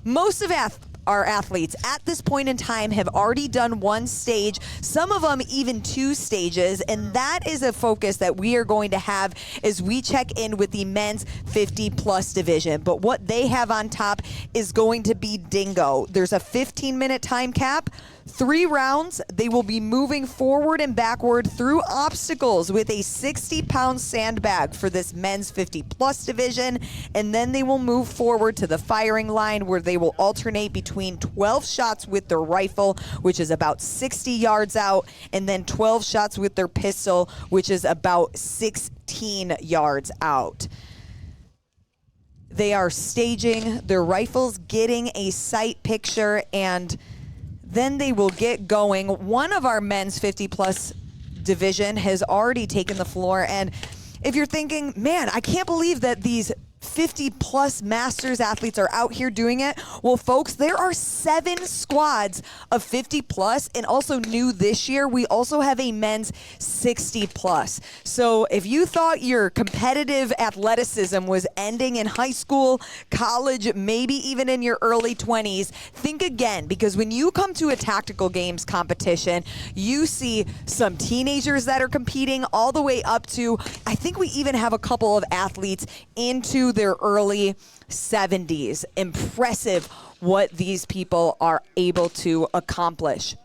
Most of our athletes at this point in time have already done one stage, some of them even two stages, and that is a focus that we are going to have as we check in with the men's 50-plus division. But what they have on top is going to be dingo. There's a 15-minute time cap. 3 rounds. They will be moving forward and backward through obstacles with a 60-pound sandbag for this men's 50-plus division, and then they will move forward to the firing line where they will alternate between 12 shots with their rifle, which is about 60 yards out, and then 12 shots with their pistol, which is about 16 yards out. They are staging their rifles, getting a sight picture, and then they will get going. One of our men's 50-plus division has already taken the floor. And if you're thinking, man, I can't believe that these 50-plus Masters athletes are out here doing it. Well, folks, there are 7 squads of 50-plus, and also new this year, we also have a men's 60-plus. So if you thought your competitive athleticism was ending in high school, college, maybe even in your early 20s, think again, because when you come to a tactical games competition, you see some teenagers that are competing all the way up to, I think we even have a couple of athletes into their early 70s. Impressive what these people are able to accomplish.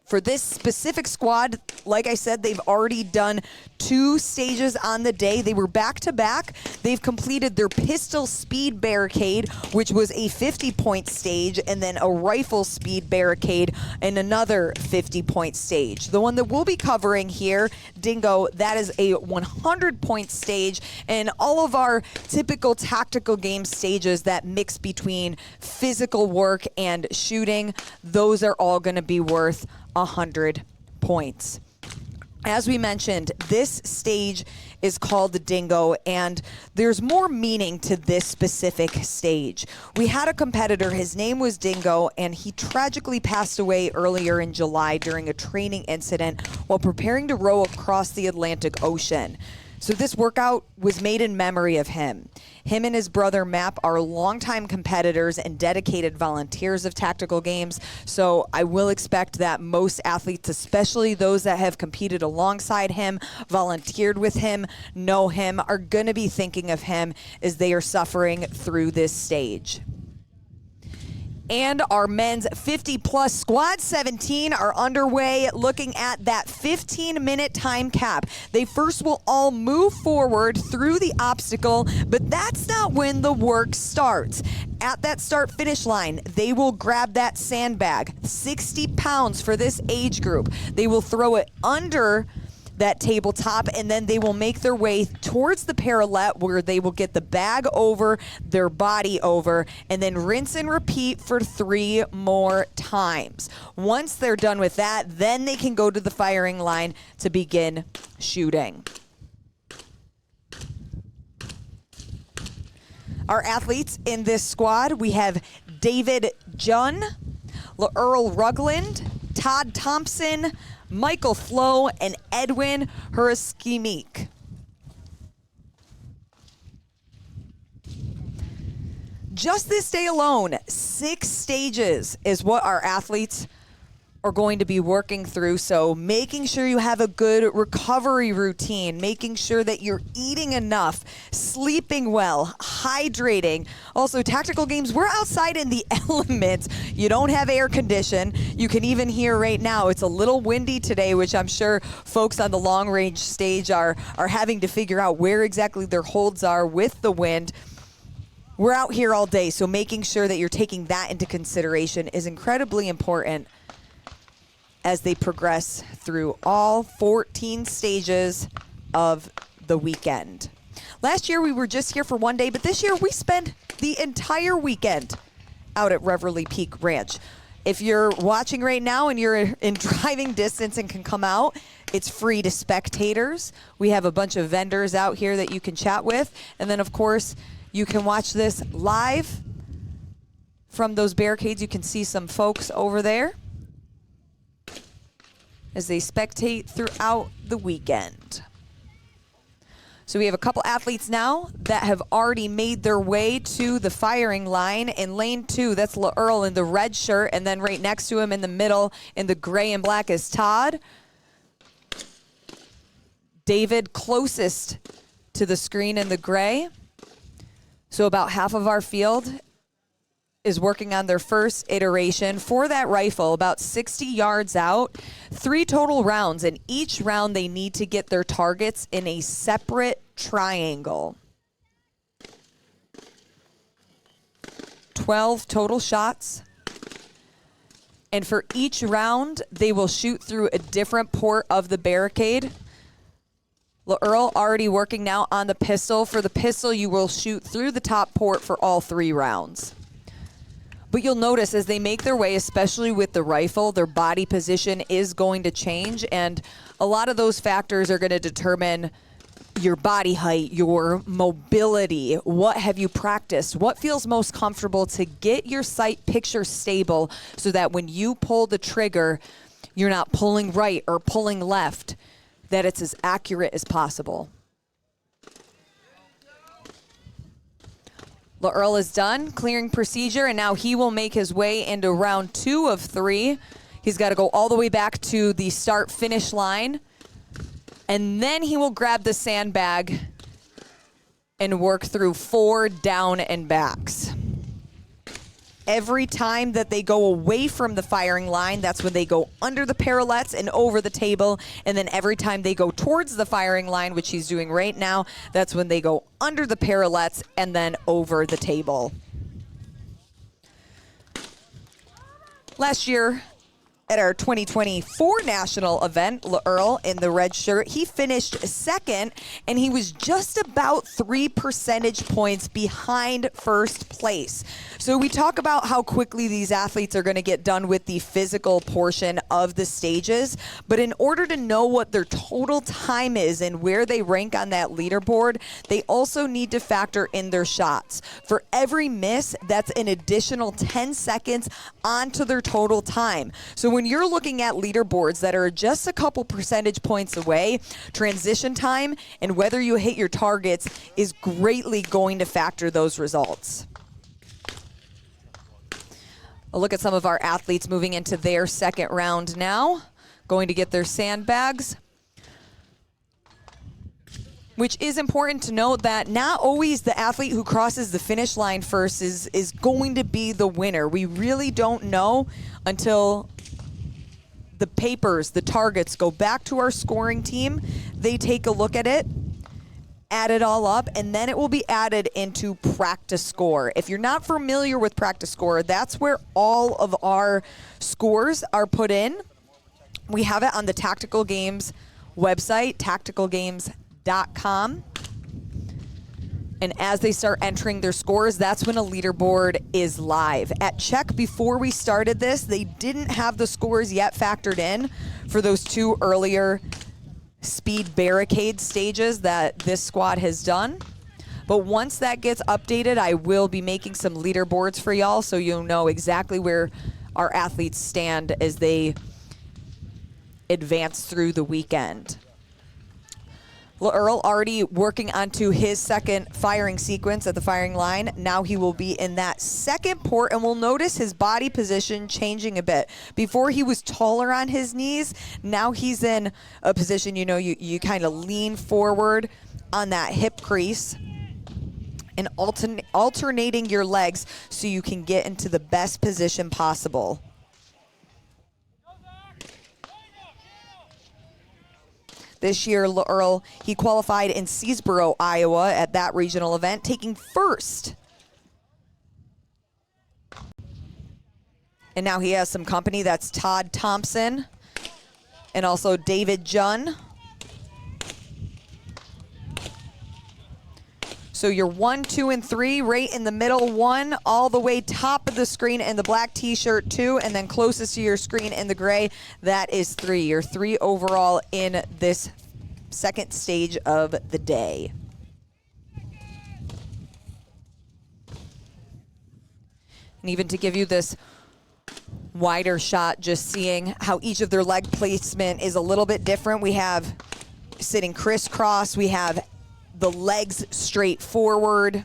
For this specific squad, like I said, they've already done 2 stages on the day. They were back-to-back. They've completed their pistol speed barricade, which was a 50-point stage, and then a rifle speed barricade and another 50-point stage. The one that we'll be covering here, Dingo, that is a 100-point stage, and all of our typical tactical game stages that mix between physical work and shooting, those are all going to be worth 100 points. As we mentioned, this stage is called the Dingo, and there's more meaning to this specific stage. We had a competitor, his name was Dingo, and he tragically passed away earlier in July during a training incident while preparing to row across the Atlantic Ocean. So this workout was made in memory of him. Him and his brother Map are longtime competitors and dedicated volunteers of tactical games. So I will expect that most athletes, especially those that have competed alongside him, volunteered with him, know him, are going to be thinking of him as they are suffering through this stage. And our men's 50-plus squad 17 are underway, looking at that 15-minute time cap. They first will all move forward through the obstacle, but that's not when the work starts. At that start-finish line, they will grab that sandbag, 60 pounds for this age group. They will throw it under that tabletop, and then they will make their way towards the parallel where they will get the bag over, their body over, and then rinse and repeat for 3 more times. Once they're done with that, then they can go to the firing line to begin shooting. Our athletes in this squad, we have David Junn, Earl Rugland, Todd Thompson, Michael Flo, and Edwin Huraskimik. Just this day alone, 6 stages is what our athletes are going to be working through. So making sure you have a good recovery routine, making sure that you're eating enough, sleeping well, hydrating. Also, tactical games, we're outside in the elements. You don't have air condition. You can even hear right now, it's a little windy today, which I'm sure folks on the long range stage are having to figure out where exactly their holds are with the wind. We're out here all day, so making sure that you're taking that into consideration is incredibly important as they progress through all 14 stages of the weekend. Last year, we were just here for one day, but this year we spent the entire weekend out at Reverly Peak Ranch. If you're watching right now and you're in driving distance and can come out, it's free to spectators. We have a bunch of vendors out here that you can chat with. And then, of course, you can watch this live from those barricades. You can see some folks over there as they spectate throughout the weekend. So we have a couple athletes now that have already made their way to the firing line. In lane 2, that's LaEarl in the red shirt, and then right next to him in the middle in the gray and black is Todd. David closest to the screen in the gray. So about half of our field is working on their first iteration for that rifle, about 60 yards out. 3 total rounds, and each round they need to get their targets in a separate triangle. 12 total shots. And for each round, they will shoot through a different port of the barricade. LaEarl already working now on the pistol. For the pistol, you will shoot through the top port for all 3 rounds. But you'll notice as they make their way, especially with the rifle, their body position is going to change. And a lot of those factors are going to determine your body height, your mobility, what have you practiced, what feels most comfortable to get your sight picture stable so that when you pull the trigger, you're not pulling right or pulling left, that it's as accurate as possible. LaEarl is done clearing procedure, and now he will make his way into round 2 of 3. He's got to go all the way back to the start-finish line, and then he will grab the sandbag and work through 4 down and backs. Every time that they go away from the firing line, that's when they go under the parallettes and over the table. And then every time they go towards the firing line, which he's doing right now, that's when they go under the parallettes and then over the table. Last year, at our 2024 national event, LaEarl in the red shirt, he finished 2nd, and he was just about 3 percentage points behind first place. So we talk about how quickly these athletes are going to get done with the physical portion of the stages, but in order to know what their total time is and where they rank on that leaderboard, they also need to factor in their shots. For every miss, that's an additional 10 seconds onto their total time. So when you're looking at leaderboards that are just a couple percentage points away, transition time and whether you hit your targets is greatly going to factor those results. A look at some of our athletes moving into their 2nd round now, going to get their sandbags. Which is important to note that not always the athlete who crosses the finish line first is going to be the winner. We really don't know until the papers, the targets, go back to our scoring team. They take a look at it, add it all up, and then it will be added into practice score. If you're not familiar with practice score, that's where all of our scores are put in. We have it on the Tactical Games website, tacticalgames.com. And as they start entering their scores, that's when a leaderboard is live. At Czech, before we started this, they didn't have the scores yet factored in for those 2 earlier speed barricade stages that this squad has done. But once that gets updated, I will be making some leaderboards for y'all so you'll know exactly where our athletes stand as they advance through the weekend. LaEarl already working onto his 2nd firing sequence at the firing line. Now he will be in that 2nd port, and we'll notice his body position changing a bit. Before he was taller on his knees, now he's in a position, you kind of lean forward on that hip crease and alternating your legs so you can get into the best position possible. This year, LaEarl, he qualified in Seasboro, Iowa at that regional event, taking 1st. And now he has some company. That's Todd Thompson and also David Junn. So you're 1, 2, and 3 right in the middle. 1 all the way top of the screen in the black t-shirt, 2, and then closest to your screen in the gray, that is 3. You're 3 overall in this 2nd stage of the day. And even to give you this wider shot, just seeing how each of their leg placement is a little bit different. We have sitting crisscross. We have the legs straight forward.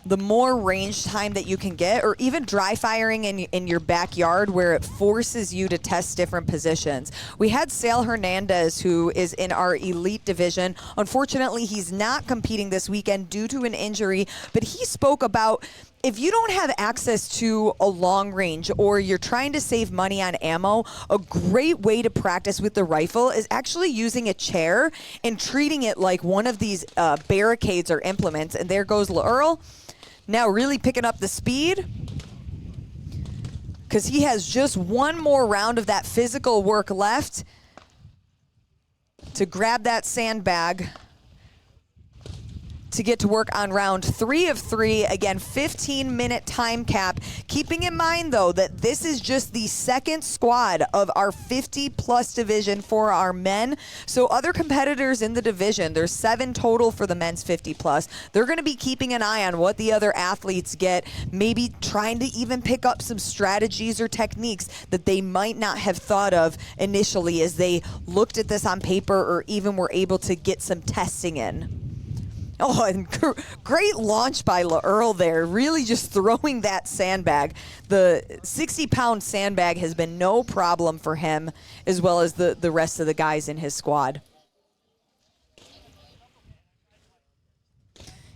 The more range time that you can get, or even dry firing in your backyard where it forces you to test different positions. We had Sal Hernandez, who is in our elite division. Unfortunately, he's not competing this weekend due to an injury, but he spoke about if you don't have access to a long range or you're trying to save money on ammo, a great way to practice with the rifle is actually using a chair and treating it like one of these barricades or implements. And there goes LaEarl. Now really picking up the speed because he has just one more round of that physical work left to grab that sandbag to get to work on round 3 of 3. Again, 15-minute time cap. Keeping in mind, though, that this is just the second squad of our 50-plus division for our men. So other competitors in the division, there's 7 total for the men's 50-plus. They're going to be keeping an eye on what the other athletes get, maybe trying to even pick up some strategies or techniques that they might not have thought of initially as they looked at this on paper or even were able to get some testing in. Oh, and great launch by LaEarl there, really just throwing that sandbag. The 60-pound sandbag has been no problem for him, as well as the rest of the guys in his squad.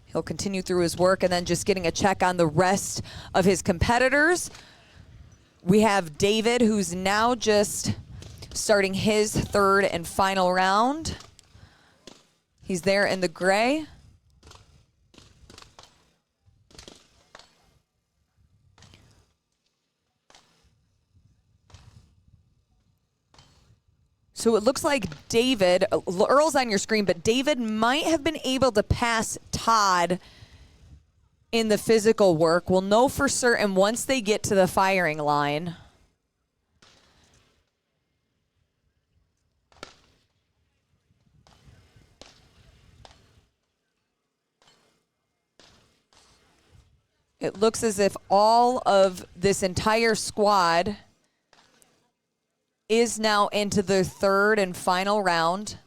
He'll continue through his work and then just getting a check on the rest of his competitors. We have David, who's now just starting his 3rd and final round. He's there in the gray. So it looks like David, Earl's on your screen, but David might have been able to pass Todd in the physical work. We'll know for certain once they get to the firing line. It looks as if all of this entire squad is now into the 3rd and final round.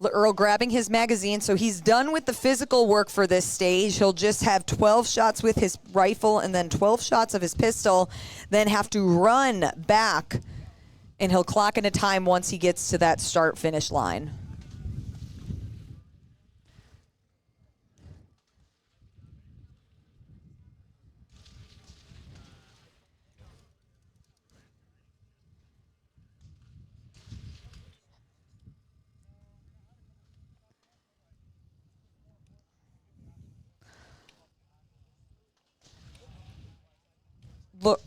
Earl grabbing his magazine, so he's done with the physical work for this stage. He'll just have 12 shots with his rifle and then 12 shots of his pistol, then have to run back, and he'll clock into time once he gets to that start-finish line.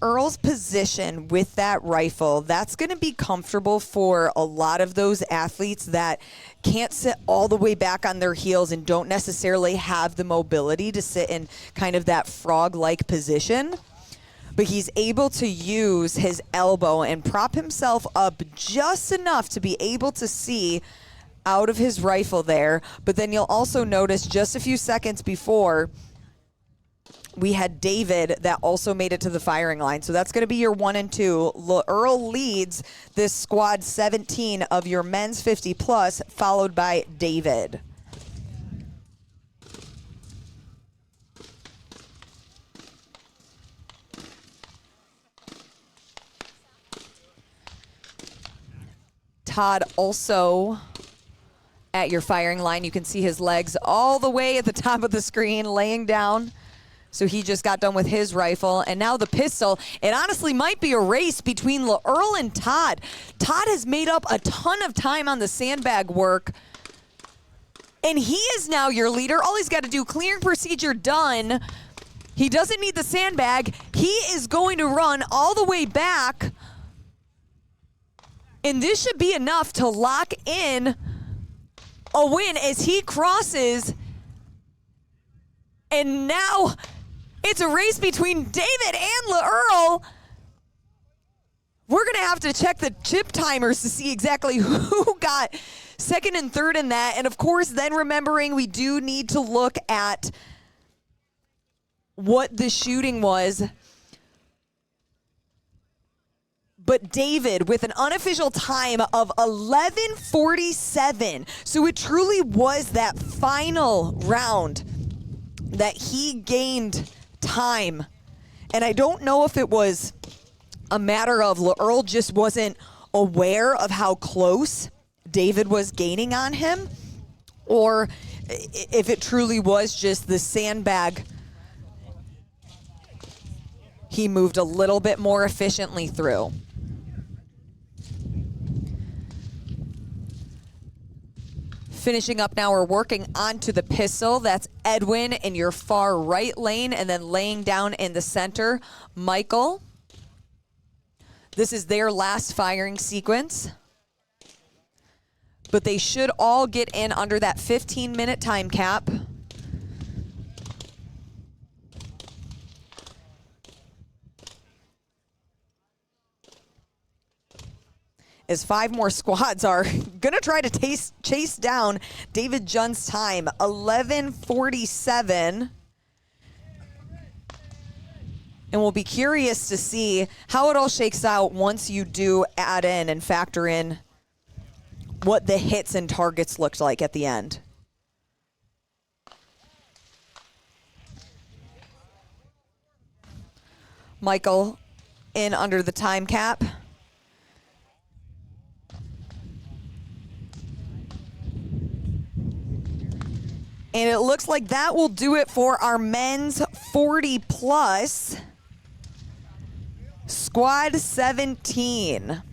Earl's position with that rifle, that's going to be comfortable for a lot of those athletes that can't sit all the way back on their heels and don't necessarily have the mobility to sit in kind of that frog-like position. But he's able to use his elbow and prop himself up just enough to be able to see out of his rifle there. But then you'll also notice just a few seconds before, we had David that also made it to the firing line. So that's going to be your 1 and 2. Earl leads this squad 17 of your men's 50-plus, followed by David. Todd also at your firing line. You can see his legs all the way at the top of the screen laying down. So he just got done with his rifle, and now the pistol. It honestly might be a race between Earl and Todd. Todd has made up a ton of time on the sandbag work, and he is now your leader. All he's got to do, clearing procedure done. He doesn't need the sandbag. He is going to run all the way back, and this should be enough to lock in a win as he crosses. And now it's a race between David and LaEarl. We're going to have to check the chip timers to see exactly who got 2nd and 3rd in that. And, of course, then remembering we do need to look at what the shooting was. but David with an unofficial time of 11:47. So it truly was that final round that he gained time. And I don't know if it was a matter of Earl just wasn't aware of how close David was gaining on him, or if it truly was just the sandbag he moved a little bit more efficiently through. Finishing up now, we're working onto the pistol. That's Edwin in your far right lane, and then laying down in the center, Michael. This is their last firing sequence. But they should all get in under that 15-minute time cap. As 5 more squads are going to try to chase down David Junn's time, 11:47. And we'll be curious to see how it all shakes out once you do add in and factor in what the hits and targets looked like at the end. Michael in under the time cap. And it looks like that will do it for our men's 40 plus. Squad 17.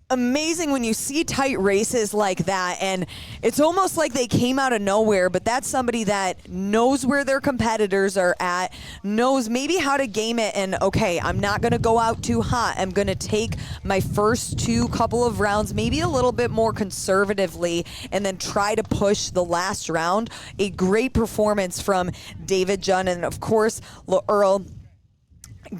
Amazing when you see tight races like that, and it's almost like they came out of nowhere, but that's somebody that knows where their competitors are at, knows maybe how to game it, and okay, I'm not going to go out too hot. I'm going to take my first 2 couple of rounds maybe a little bit more conservatively and then try to push the last round. A great performance from David Junn, and of course, Earl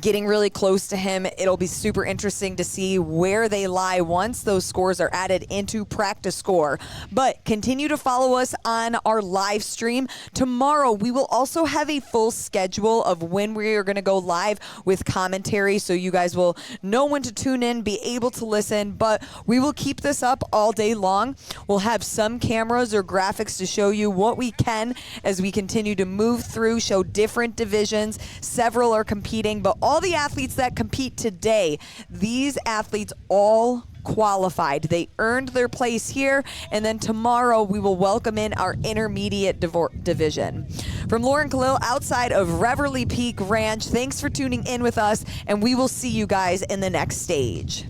getting really close to him. It'll be super interesting to see where they lie once those scores are added into practice score. But continue to follow us on our live stream. Tomorrow, we will also have a full schedule of when we are going to go live with commentary, so you guys will know when to tune in, be able to listen. But we will keep this up all day long. We'll have some cameras or graphics to show you what we can as we continue to move through, show different divisions. Several are competing, but all the athletes that compete today, these athletes all qualified. They earned their place here, and then tomorrow we will welcome in our intermediate division. From Lauren Khalil outside of Reverly Peak Ranch, thanks for tuning in with us, and we will see you guys in the next stage.